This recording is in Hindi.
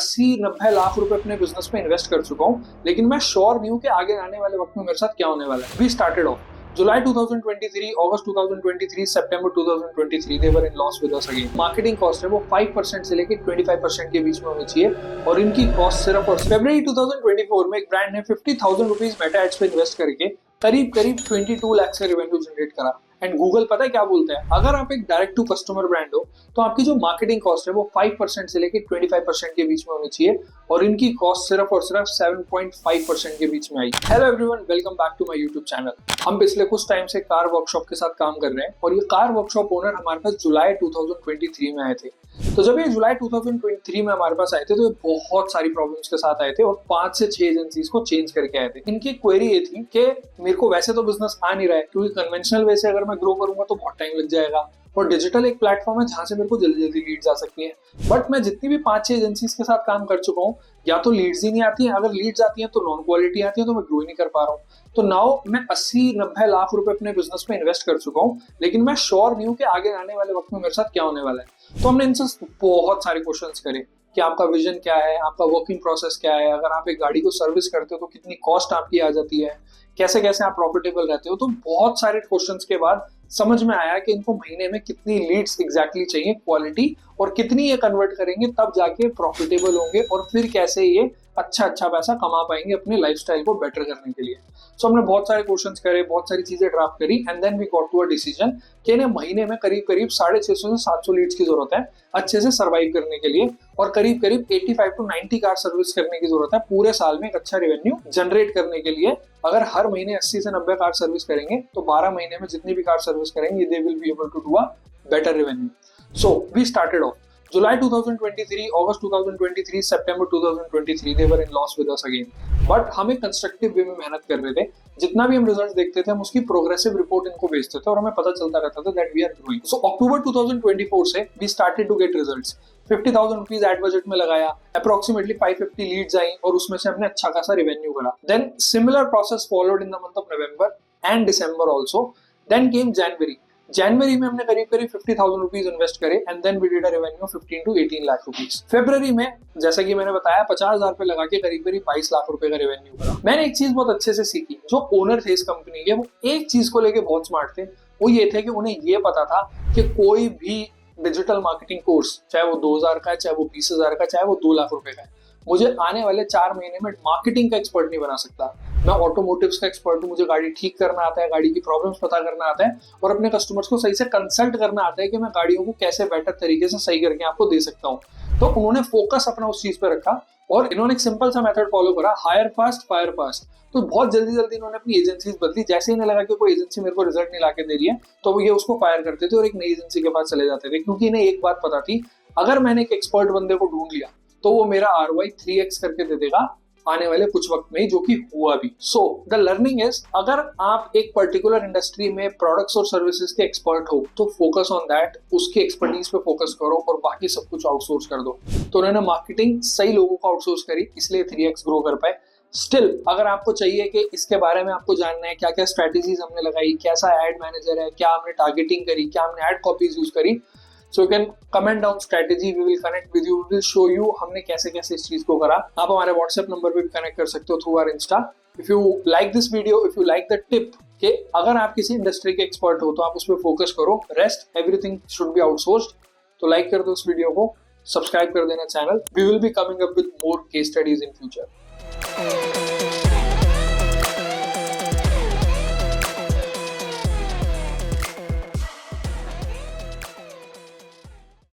80-90 लाख रुपए अपने बिजनेस में इन्वेस्ट कर चुका हूँ, लेकिन मैं श्योर नहीं हूँ कि आगे आने वाले वक्त में मेरे साथ क्या होने वाला है। We started off July 2023, August 2023, September 2023 they were in loss with us again. Marketing cost है वो 5% से लेकर 25% के बीच में होनी चाहिए और इनकी कॉस्ट सिर्फ और फरवरी 2024 में एक ब्रांड ने 50,000 रुपीज मेटा एड्स पे इन्वेस्ट करके करीब 22 लाख से रेवेन्यू जनरेट करा। एंड गूगल पता है क्या बोलते हैं, अगर आप एक डायरेक्ट टू कस्टमर ब्रांड हो तो आपकी जो मार्केटिंग कॉस्ट है वो 5% से लेकर 25% के बीच में होनी चाहिए और इनकी कॉस्ट सिर्फ और सिर्फ 7.5% के बीच में आई। Hello everyone, welcome back to my YouTube channel. हम पिछले कुछ टाइम से कार वर्कशॉप के साथ काम कर रहे हैं और ये कार वर्कशॉप ओनर हमारे पास जुलाई 2023 में आए थे। तो जब ये जुलाई 2023 में हमारे पास आए थे तो ये बहुत सारी प्रॉब्लम्स के साथ आए थे और 5 से 6 एजेंसीज को चेंज करके आए थे। इनकी क्वेरी ये थी कि मेरे को वैसे तो बिजनेस आ नहीं रहा है, क्योंकि कन्वेंशनल वे से अगर मैं ग्रो करूंगा तो बहुत टाइम लग जाएगा और डिजिटल एक प्लेटफॉर्म है जहां से मेरे को जल्दी जल्दी लीड्स आ सकती है। बट मैं जितनी भी 5-6 एजेंसीज के साथ काम कर चुका हूँ, या तो लीड्स ही नहीं आती है, अगर लीड्स आती है तो नॉन क्वालिटी आती है, तो मैं ग्रो ही नहीं कर पा रहा हूँ। तो नाउ मैं 80-90 लाख रुपए अपने बिजनेस में इन्वेस्ट कर चुका हूँ, लेकिन मैं श्योर नहीं हूँ कि आगे आने वाले वक्त में मेरे साथ क्या होने वाला है। तो हमने इनसे बहुत सारे क्वेश्चंस करे कि आपका विजन क्या है, आपका वर्किंग प्रोसेस क्या है, अगर आप एक गाड़ी को सर्विस करते हो तो कितनी कॉस्ट आपकी आ जाती है, कैसे कैसे आप प्रॉफिटेबल रहते हो। तो बहुत सारे क्वेश्चंस के बाद समझ में आया कि इनको महीने में कितनी लीड्स एग्जैक्टली चाहिए, क्वालिटी, और कितनी ये कन्वर्ट करेंगे तब जाके प्रॉफिटेबल होंगे और फिर कैसे ये अच्छा पैसा कमा पाएंगे अपने लाइफस्टाइल को बेटर करने के लिए। सो हमने बहुत सारे क्वेश्चंस करे, बहुत सारी चीजें ड्राफ्ट करी and then we got to a decision कि इन्हें महीने में करीब 650 से 700 लीड्स की जरूरत है अच्छे से सर्वाइव करने के लिए और करीब 85 to 90 कार सर्विस करने की जरूरत है पूरे साल में एक अच्छा रेवेन्यू जनरेट करने के लिए। अगर हर महीने 80 से 90 कार सर्विस करेंगे तो 12 महीने में जितनी भी कार सर्विस करेंगे they will be able to do a better revenue. So we started off July 2023, August 2023, September 2023 they were in loss with us again. But हम एक कंस्ट्रक्टिव वे में मेहनत कर रहे थे। जितना भी हम रिजल्ट देखते थे हम उसकी प्रोग्रेसिव रिपोर्ट इनको भेजते थे और हमें पता चलता रहता था that we are growing. So October 2024 से we started to get results. 50,000 rupees ad budget में लगाया, अप्रोक्सीमेटली 550 लीड्स आई और उसमें से हमने अच्छा खासा रेवेन्यू करा। Then similar process followed in the month of November and December also. Then came January में हमने करीब 50,000 रुपीज इन्वेस्ट करे and then we did a revenue 15 to 18 lakh rupees. फरवरी में जैसा कि मैंने बताया 50,000 पे लगा के करीब 22 लाख रुपए का रेवेन्यू करा। मैंने एक चीज बहुत अच्छे से सीखी, जो ओनर थे इस कंपनी के वो एक चीज को लेके बहुत स्मार्ट थे। वो ये थे कि उन्हें ये पता था कि कोई भी डिजिटल मार्केटिंग कोर्स, चाहे वो 2,000 का है, चाहे वो 20,000 का, चाहे वो 2 लाख रुपए का है, मुझे आने वाले 4 महीने में मार्केटिंग का एक्सपर्ट नहीं बना सकता। मैं ऑटोमोटिव्स का एक्सपर्ट हूँ, मुझे गाड़ी ठीक करना आता है, गाड़ी की प्रॉब्लम्स पता करना आता है और अपने कस्टमर्स को सही से कंसल्ट करना आता है कि मैं गाड़ियों को कैसे बेटर तरीके से सही करके आपको दे सकता हूँ। तो उन्होंने फोकस अपना उस चीज पे रखा और इन्होंने एक सिंपल सा मेथड फॉलो करा, हायर फास्ट फायर फास्ट। तो बहुत जल्दी इन्होंने अपनी एजेंसीज बदली। जैसे ही इन्हें लगा कि कोई एजेंसी मेरे को रिजल्ट नहीं लाके दे रही है तो ये उसको फायर करते थे और एक नई एजेंसी के पास चले जाते थे, क्योंकि इन्हें एक बात पता थी, अगर मैंने एक एक्सपर्ट बंदे को ढूंढ लिया तो वो मेरा ROI 3x करके दे देगा आने वाले कुछ वक्त में, जो कि हुआ भी। सो द लर्निंग इज, अगर आप एक पर्टिकुलर इंडस्ट्री में प्रोडक्ट्स और सर्विसेज के एक्सपर्ट हो तो फोकस ऑन दैट, उसकी एक्सपर्टीज पे फोकस करो और बाकी सब कुछ आउटसोर्स कर दो। तो उन्होंने मार्केटिंग सही लोगों को आउटसोर्स करी, इसलिए 3x ग्रो कर पाए। स्टिल अगर आपको चाहिए कि इसके बारे में आपको जानना है क्या क्या स्ट्रेटेजीज हमने लगाई, कैसा एड मैनेजर है, क्या हमने टारगेटिंग करी, क्या हमने एड कॉपीज यूज करी, so you can comment down strategy, we will connect with you, we will show you हमने कैसे कैसे इस चीज को करा। आप हमारे WhatsApp नंबर पे भी कनेक्ट कर सकते हो through our Insta. If you like this video, if you like the tip कि अगर आप किसी इंडस्ट्री के एक्सपर्ट हो तो आप उस पर फोकस करो, rest everything should be outsourced. तो लाइक कर दो इस वीडियो को, सब्सक्राइब कर देना channel. We will be coming up with more case studies in future.